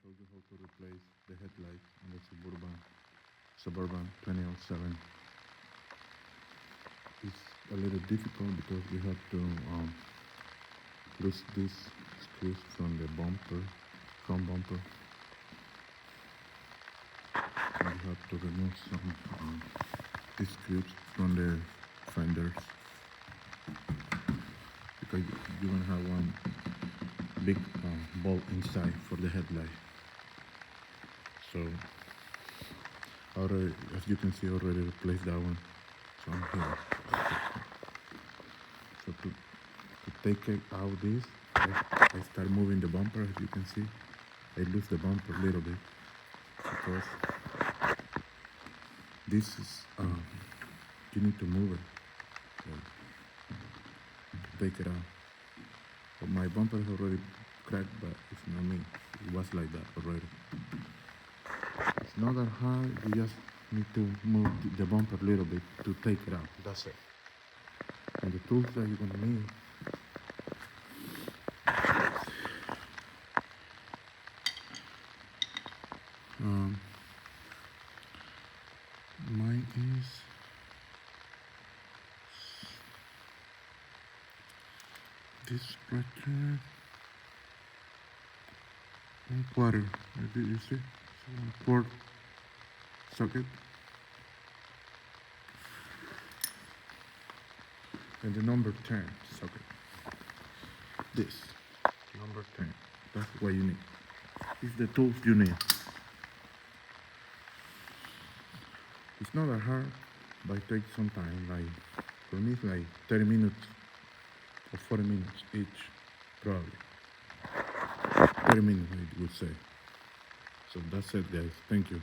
show you how to replace the headlight on the Suburban 2007. It's a little difficult because you have to loose these screws from the front bumper, and you have to remove some these screws from the fenders because you're gonna have one big bolt inside for the headlight. So already, as you can see, already replaced that one. So I'm here. So to take it out this, I start moving the bumper. As you can see, I lose the bumper a little bit because this is you need to move it to take it out. But my bumper is already cracked, but it's not me. It was like that already. It's not that hard. You just need to move the bumper a little bit to take it out. That's it. And the tools that you're gonna need. Mine is this spreader, 1/4. You see, it's 1/4 socket, and the number 10 socket. This number 10. That's what you need. It's the tools you need. It's not that hard, but it takes some time. Like for me, it's like 30 minutes or 40 minutes each, probably. 30 minutes, I would say. So that's it, guys. Thank you.